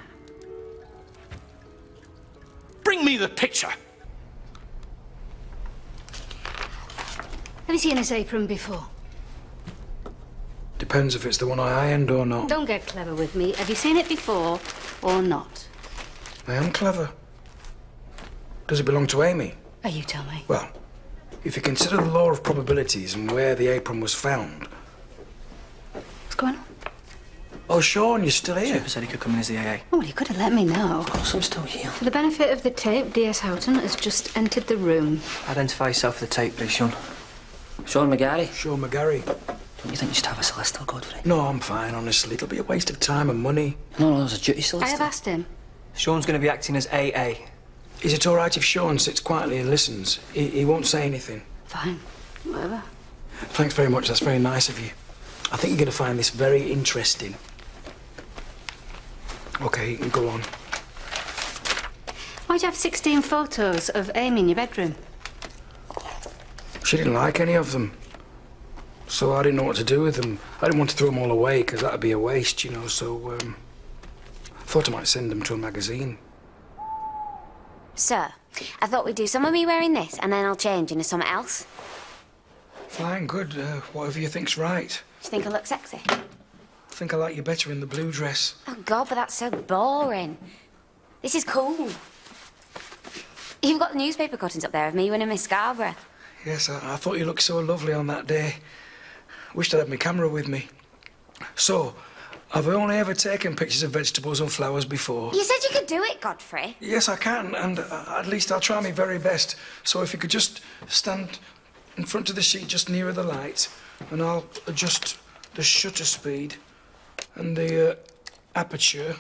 Bring me the picture. Have you seen this apron before? Depends if it's the one I ironed or not. Don't get clever with me. Have you seen it before or not? I am clever. Does it belong to Amy? Oh, you tell me. Well, if you consider the law of probabilities and where the apron was found... What's going on? Oh, Sean, you're still here? Super said he could come in as the AA. Oh, well, you could have let me know. Of course, I'm still here. For the benefit of the tape, D.S. Houghton has just entered the room. Identify yourself for the tape, please, Sean. Sean McGarry. Sean McGarry. Don't you think you should have a Celestial Godfrey? No, I'm fine, honestly. It'll be a waste of time and money. No, there's a duty I Celestial. have asked him. Sean's going to be acting as AA. Is it all right if Sean sits quietly and listens? He won't say anything. Fine. Whatever. Thanks very much. That's very nice of you. I think you're going to find this very interesting. OK, you can go on. Why'd you have 16 photos of Amy in your bedroom? She didn't like any of them. So I didn't know what to do with them. I didn't want to throw them all away, because that'd be a waste, you know, so, I thought I might send them to a magazine. Sir, I thought we'd do some of me wearing this, and then I'll change into something else. Fine, good. Whatever you think's right. Do you think I look sexy? I think I like you better in the blue dress. Oh, God, but that's so boring. This is cool. You've got the newspaper cuttings up there of me winning Miss Scarborough. Yes, I thought you looked so lovely on that day. Wished I'd had my camera with me. So, I've only ever taken pictures of vegetables and flowers before. You said you could do it, Godfrey. Yes, I can, and at least I'll try my very best. So if you could just stand in front of the sheet just nearer the light, and I'll adjust the shutter speed and the aperture.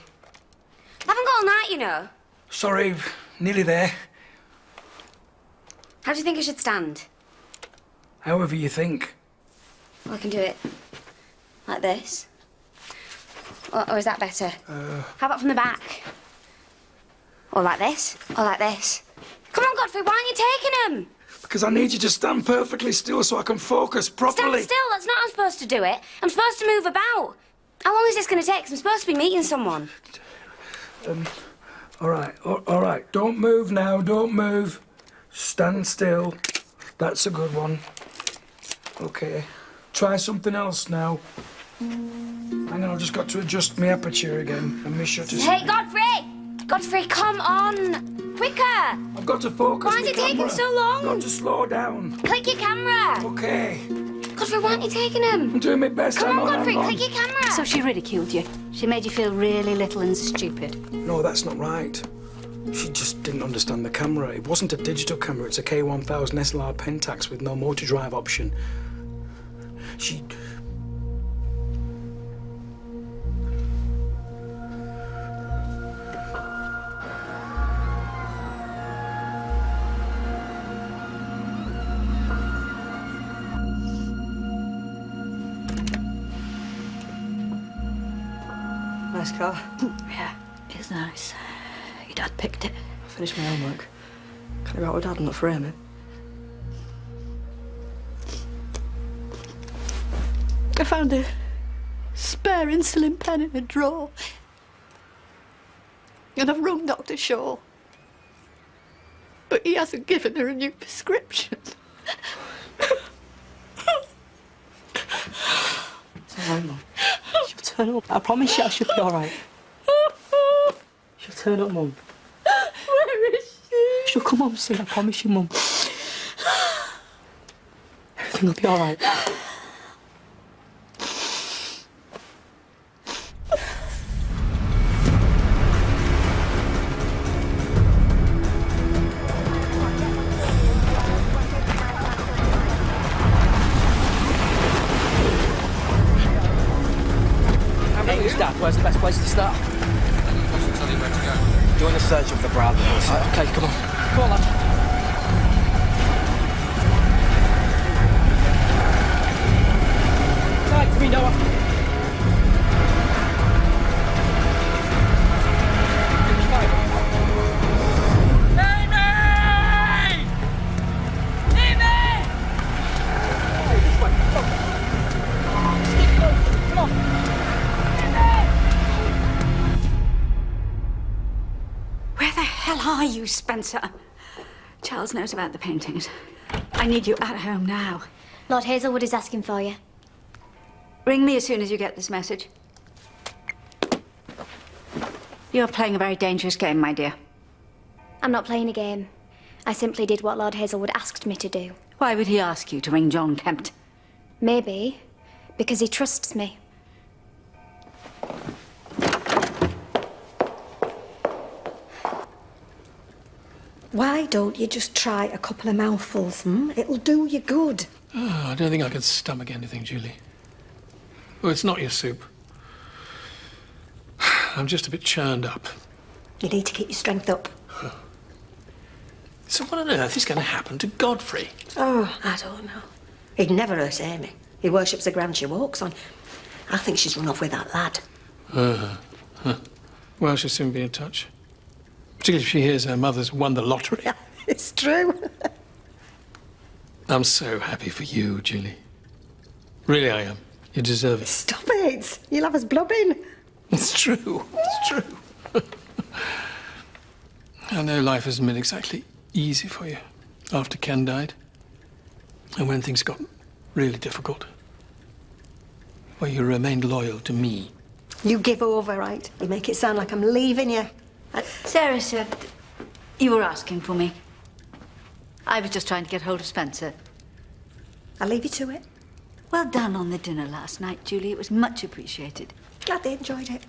I haven't got all night, you know. Sorry, nearly there. How do you think I should stand? However you think. Well, I can do it like this. Or is that better? How about from the back? Or like this? Or like this? Come on, Godfrey, why aren't you taking them? Because I need you to stand perfectly still so I can focus properly. Stand still, that's not how I'm supposed to do it. I'm supposed to move about. How long is this going to take? 'Cause I'm supposed to be meeting someone. All right. Don't move now, don't move. Stand still. That's a good one. Okay. Try something else now. Hang on, I've just got to adjust my aperture again and my shutter speed. Hey, Godfrey! Godfrey, come on! Quicker! I've got to focus. Why is it taking so long? I've got to slow down. Click your camera. Okay. Godfrey, why aren't you taking them? I'm doing my best. Come I'm on, Godfrey, I'm click your camera. So she ridiculed you. She made you feel really little and stupid. No, that's not right. She just didn't understand the camera. It wasn't a digital camera. It's a K1000 SLR Pentax with no motor drive option. She... Nice car. Yeah, it's nice. Your dad picked it. I finished my homework. Can I go out with Dad and not frame it? I found a spare insulin pen in a drawer. And I've rung Dr. Shaw. But he hasn't given her a new prescription. It's all right, Mum. She'll turn up. I promise you she'll be all right. She'll turn up, Mum. Where is she? She'll come home soon, I promise you, Mum. Everything will be all right. Hey, Dad, where's the best place to start? I'll tell you where to go. doing a search of the Bradley house. Okay, come on. Come on, lad. Right, come here, Noah. Where the hell are you, Spencer? Charles knows about the paintings. I need you at home now. Lord Hazelwood is asking for you. Ring me as soon as you get this message. You're playing a very dangerous game, my dear. I'm not playing a game. I simply did what Lord Hazelwood asked me to do. Why would he ask you to ring John Kempt? Maybe because he trusts me. Why don't you just try a couple of mouthfuls, hmm? It'll do you good. Oh, I don't think I can stomach anything, Julie. Well, it's not your soup. I'm just a bit churned up. You need to keep your strength up. So what on earth is going to happen to Godfrey? Oh, I don't know. He'd never hurt Amy. He worships the ground she walks on. I think she's run off with that lad. Well, she'll soon be in touch. Particularly if she hears her mother's won the lottery. Yeah, it's true. I'm so happy for you, Julie. Really, I am. You deserve it. Stop it. You'll have us blubbing. It's true. It's true. I know life hasn't been exactly easy for you after Ken died. And when things got really difficult. Well, you remained loyal to me. You give over, right? You make it sound like I'm leaving you. Sarah said you were asking for me. I was just trying to get hold of Spencer. I'll leave you to it. Well done on the dinner last night, Julie. It was much appreciated. Glad they enjoyed it.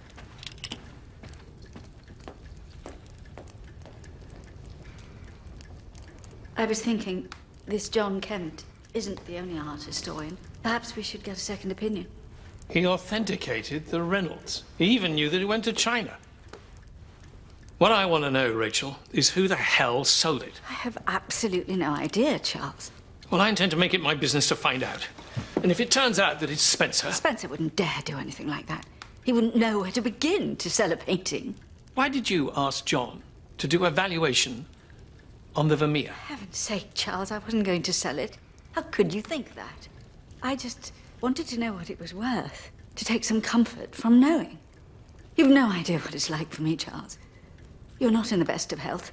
I was thinking, this John Kempt isn't the only art historian. Perhaps we should get a second opinion. He authenticated the Reynolds. He even knew that he went to China. What I want to know, Rachel, is who the hell sold it. I have absolutely no idea, Charles. Well, I intend to make it my business to find out. And if it turns out that it's Spencer... Spencer wouldn't dare do anything like that. He wouldn't know where to begin to sell a painting. Why did you ask John to do a valuation on the Vermeer? For heaven's sake, Charles, I wasn't going to sell it. How could you think that? I just wanted to know what it was worth, to take some comfort from knowing. You've no idea what it's like for me, Charles. You're not in the best of health.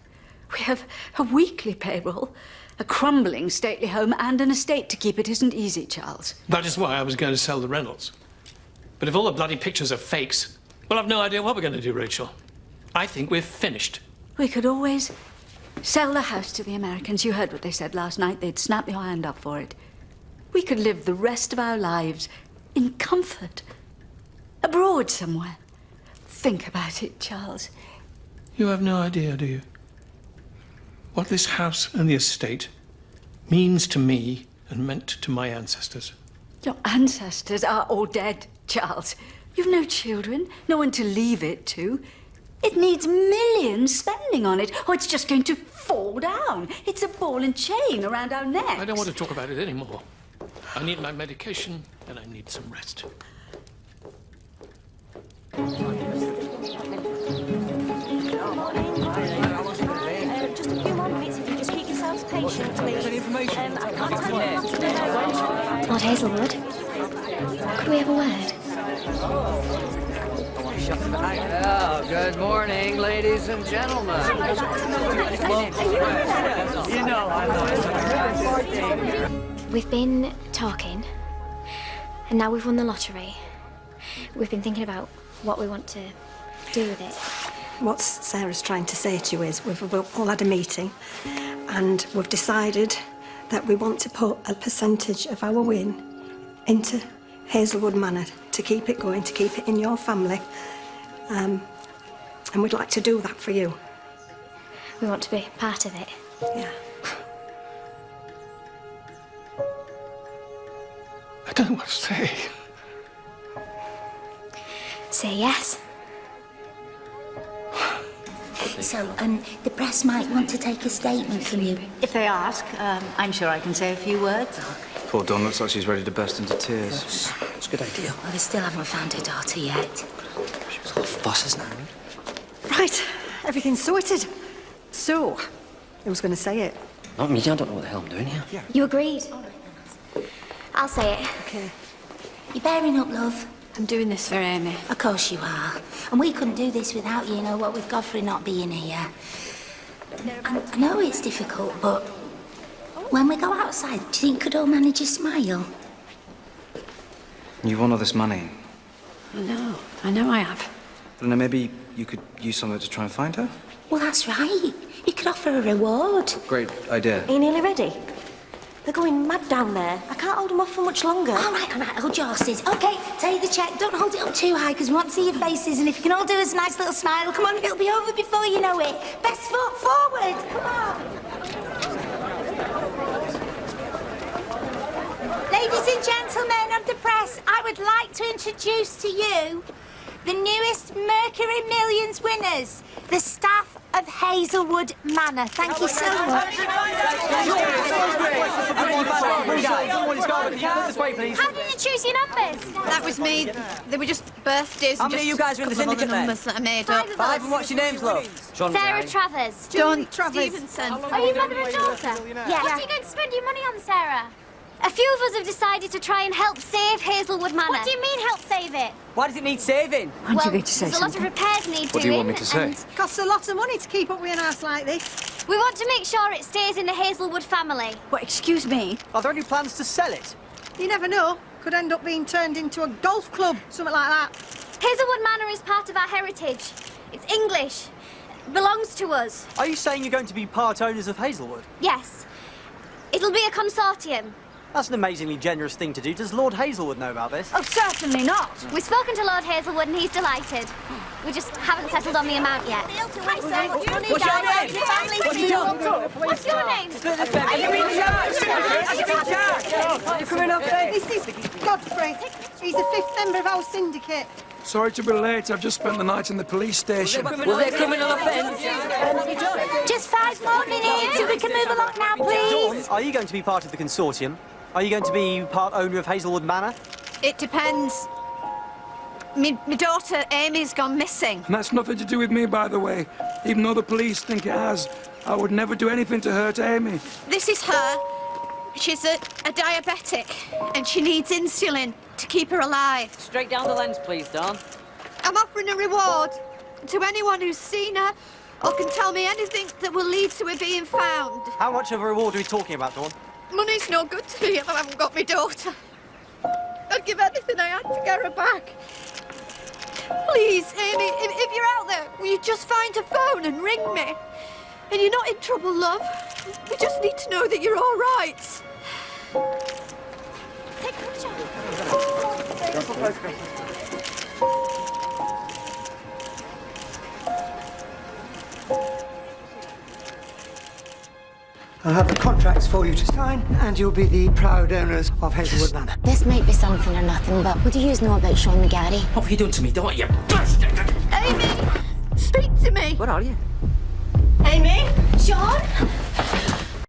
We have a weekly payroll, a crumbling stately home, and an estate to keep. It isn't easy, Charles. That is why I was going to sell the Reynolds. But if all the bloody pictures are fakes, well, I've no idea what we're going to do, Rachel. I think we're finished. We could always sell the house to the Americans. You heard what they said last night. They'd snap your hand up for it. We could live the rest of our lives in comfort, abroad somewhere. Think about it, Charles. You have no idea, do you? What this house and the estate means to me and meant to my ancestors. Your ancestors are all dead, Charles. You've no children, no one to leave it to. It needs millions spending on it, or it's just going to fall down. It's a ball and chain around our necks. I don't want to talk about it anymore. I need my medication and I need some rest. Just a few more minutes if you just keep yourselves patient, please. Any information? I can't tell you what to do. Lord Hazelwood, could we have a word? Oh, good morning, ladies and gentlemen. You know We've been talking, and now we've won the lottery. We've been thinking about what we want to do with it. What Sarah's trying to say to you is we've all had a meeting and we've decided that we want to put a percentage of our win into Hazelwood Manor to keep it going, to keep it in your family. And we'd like to do that for you. We want to be part of it. Yeah. I don't know what to say. Say yes. So, the press might want to take a statement from you. If they ask, I'm sure I can say a few words. Poor Dawn looks like she's ready to burst into tears. It's a good idea. Well, they still haven't found her daughter yet. She's all fusses now. Right, everything's sorted. So, who's going to say it? Not me, I don't know what the hell I'm doing here. Yeah. You agreed? I'll say it. Okay. You bearing up, love? I'm doing this for Amy. Of course you are. And we couldn't do this without you, know what with Godfrey not being here. I know it's difficult, but when we go outside, do you think could all manage a smile? You want all this money. I know I have. But then maybe you could use some of it to try and find her? Well, that's right. You could offer a reward. Great idea. Are you nearly ready? They're going mad down there. I can't hold them off for much longer. All right, hold your horses. OK, take the cheque. Don't hold it up too high, because we want to see your faces. And if you can all do us a nice little smile, come on, it'll be over before you know it. Best foot forward. Come on. Ladies and gentlemen of the press, I would like to introduce to you the newest Mercury Millions winners, the staff of Hazelwood Manor. Thank you so much. How did you choose your numbers? That was me. They were just birthdays. How many of you guys are in the Syndicate then? Numbers that I made up. Five, and what's your names, love? Sarah Travers. John Stevenson. Are you mother and daughter? Yeah. What are you going to spend your money on, Sarah? A few of us have decided to try and help save Hazelwood Manor. What do you mean, help save it? Why does it need saving? Well, there's a lot of repairs need doing. What do you want me to say? It costs a lot of money to keep up with an house like this. We want to make sure it stays in the Hazelwood family. Well, excuse me. Are there any plans to sell it? You never know. Could end up being turned into a golf club, something like that. Hazelwood Manor is part of our heritage. It's English. It belongs to us. Are you saying you're going to be part owners of Hazelwood? Yes. It'll be a consortium. That's an amazingly generous thing to do. Does Lord Hazelwood know about this? Oh, certainly not. We've spoken to Lord Hazelwood and he's delighted. We just haven't settled on the amount yet. What's your name? What's your name? Are you in charge? You're coming up, this is Godfrey. He's the 5th member of our syndicate. Sorry to be late. I've just spent the night in the police station. Was there a criminal offence? Just 5 more minutes, if we can move along now, please. Are you going to be part of the consortium? Are you going to be part owner of Hazelwood Manor? It depends. My daughter Amy's gone missing. And that's nothing to do with me, by the way. Even though the police think it has, I would never do anything to hurt Amy. This is her. She's a diabetic and she needs insulin to keep her alive. Straight down the lens, please, Dawn. I'm offering a reward to anyone who's seen her or can tell me anything that will lead to her being found. How much of a reward are we talking about, Dawn? Money's no good to me if I haven't got my daughter. I'd give anything I had to get her back. Please, Amy, if you're out there, will you just find a phone and ring me? And you're not in trouble, love. We just need to know that you're all right. Take a picture. I'll have the contracts for you to sign, and you'll be the proud owners of Hazelwood Manor. This might be something or nothing, but what do you know about Sean McGarry? What have you done to me, don't you, bastard? Amy, speak to me. Where are you? Amy? Sean?